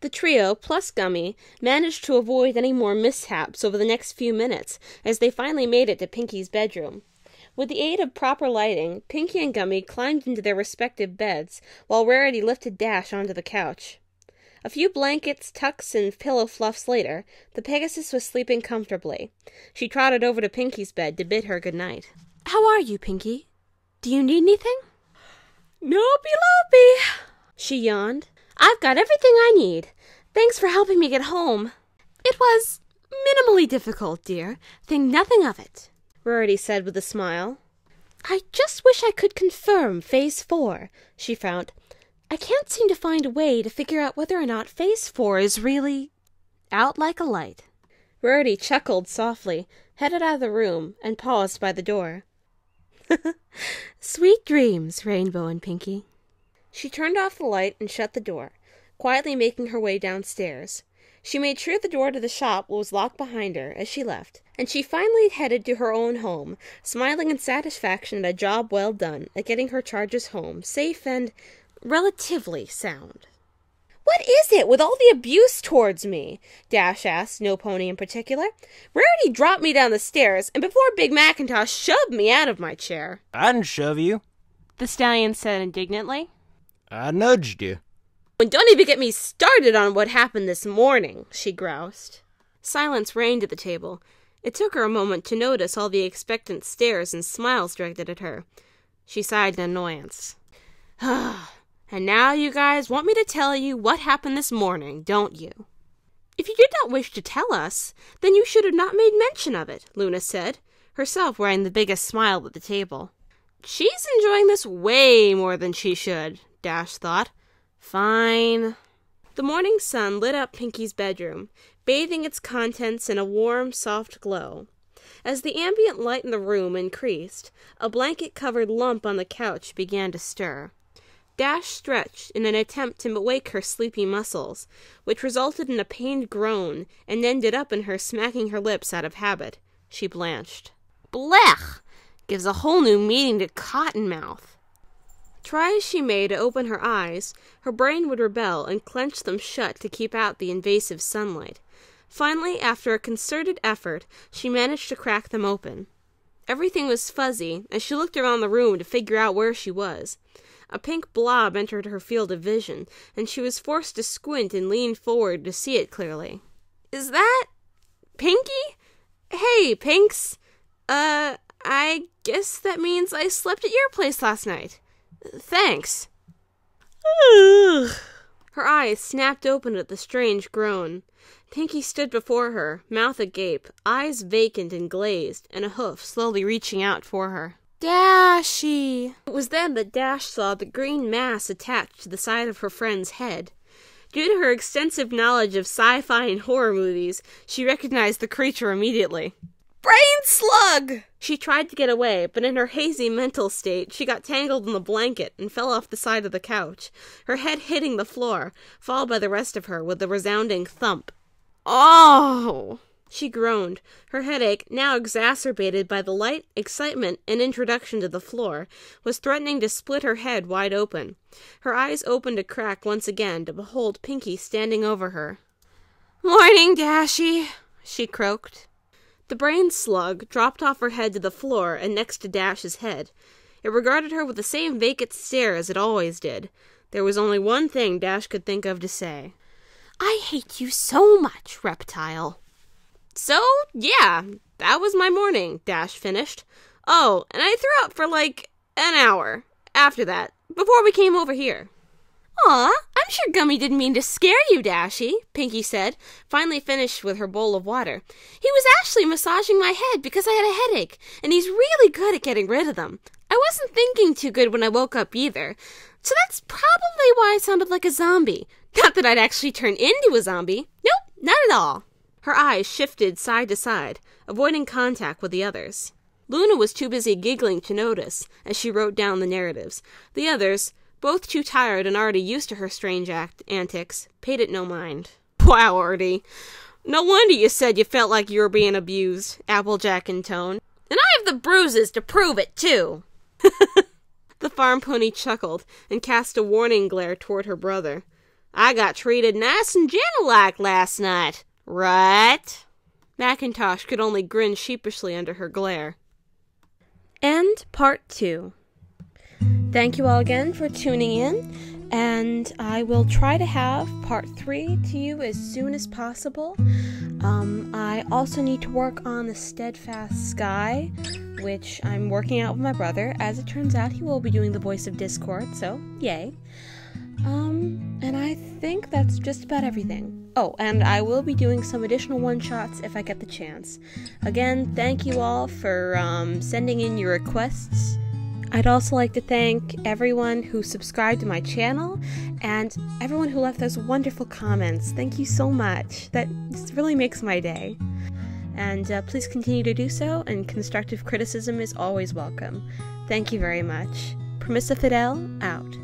The trio, plus Gummy, managed to avoid any more mishaps over the next few minutes as they finally made it to Pinky's bedroom. With the aid of proper lighting, Pinky and Gummy climbed into their respective beds, while Rarity lifted Dash onto the couch. A few blankets, tucks, and pillow fluffs later, the Pegasus was sleeping comfortably. She trotted over to Pinky's bed to bid her good night. "How are you, Pinky? Do you need anything?" "Nope-y-lopey," she yawned. "I've got everything I need. Thanks for helping me get home." "It was minimally difficult, dear. Think nothing of it," Rarity said with a smile. "I just wish I could confirm Phase 4, she frowned. "I can't seem to find a way to figure out whether or not Phase 4 is really out like a light." Rarity chuckled softly, headed out of the room, and paused by the door. "Sweet dreams, Rainbow and Pinky." She turned off the light and shut the door, quietly making her way downstairs. She made sure the door to the shop was locked behind her as she left, and she finally headed to her own home, smiling in satisfaction at a job well done at getting her charges home, safe and relatively sound. "What is it with all the abuse towards me?" Dash asked, No Pony in particular. "Rarity dropped me down the stairs, and before Big Macintosh shoved me out of my chair." "I didn't shove you," the stallion said indignantly. "I nudged you." "And don't even get me started on what happened this morning," she groused. Silence reigned at the table. It took her a moment to notice all the expectant stares and smiles directed at her. She sighed in annoyance. "And now you guys want me to tell you what happened this morning, don't you?" "If you did not wish to tell us, then you should have not made mention of it," Luna said, herself wearing the biggest smile at the table. "She's enjoying this way more than she should," Dash thought. "Fine." The morning sun lit up Pinky's bedroom, bathing its contents in a warm, soft glow. As the ambient light in the room increased, a blanket-covered lump on the couch began to stir. Dash stretched in an attempt to wake her sleepy muscles, which resulted in a pained groan and ended up in her smacking her lips out of habit. She blanched. "Blech! Gives a whole new meaning to Cottonmouth." Try as she may to open her eyes, her brain would rebel and clench them shut to keep out the invasive sunlight. Finally, after a concerted effort, she managed to crack them open. Everything was fuzzy as she looked around the room to figure out where she was. A pink blob entered her field of vision, and she was forced to squint and lean forward to see it clearly. "Is that Pinky? Hey, Pinks. I guess that means I slept at your place last night. Thanks." Ugh. Her eyes snapped open at the strange groan. Pinky stood before her, mouth agape, eyes vacant and glazed, and a hoof slowly reaching out for her. "Dashy!" It was then that Dash saw the green mass attached to the side of her friend's head. Due to her extensive knowledge of sci-fi and horror movies, she recognized the creature immediately. "Brain slug!" She tried to get away, but in her hazy mental state, she got tangled in the blanket and fell off the side of the couch, her head hitting the floor, followed by the rest of her with a resounding thump. "Oh!" She groaned. Her headache, now exacerbated by the light, excitement, and introduction to the floor, was threatening to split her head wide open. Her eyes opened a crack once again to behold Pinky standing over her. "Morning, Dashy," she croaked. The brain slug dropped off her head to the floor and next to Dash's head. It regarded her with the same vacant stare as it always did. There was only one thing Dash could think of to say. "I hate you so much, reptile." "So, yeah, that was my morning," Dash finished. "Oh, and I threw up for like an hour after that, before we came over here." "Aw, I'm sure Gummy didn't mean to scare you, Dashy," Pinky said, finally finished with her bowl of water. "He was actually massaging my head because I had a headache, and he's really good at getting rid of them. I wasn't thinking too good when I woke up either, so that's probably why I sounded like a zombie. Not that I'd actually turn into a zombie. Nope, not at all." Her eyes shifted side to side, avoiding contact with the others. Luna was too busy giggling to notice, as she wrote down the narratives. The others, both too tired and already used to her strange antics, paid it no mind. "Wow, Artie. No wonder you said you felt like you were being abused," Applejack intoned. "And I have the bruises to prove it, too." The farm pony chuckled and cast a warning glare toward her brother. I got treated nice and gentle-like last night, right? Macintosh could only grin sheepishly under her glare. And part 2. Thank you all again for tuning in, and I will try to have part 3 to you as soon as possible. I also need to work on the Steadfast Sky, which I'm working out with my brother. As it turns out, he will be doing the voice of Discord, so yay. And I think that's just about everything. Oh, and I will be doing some additional one-shots if I get the chance. Again, thank you all for sending in your requests. I'd also like to thank everyone who subscribed to my channel and everyone who left those wonderful comments. Thank you so much. That just really makes my day. And please continue to do so, and constructive criticism is always welcome. Thank you very much. Permissa Fidel, out.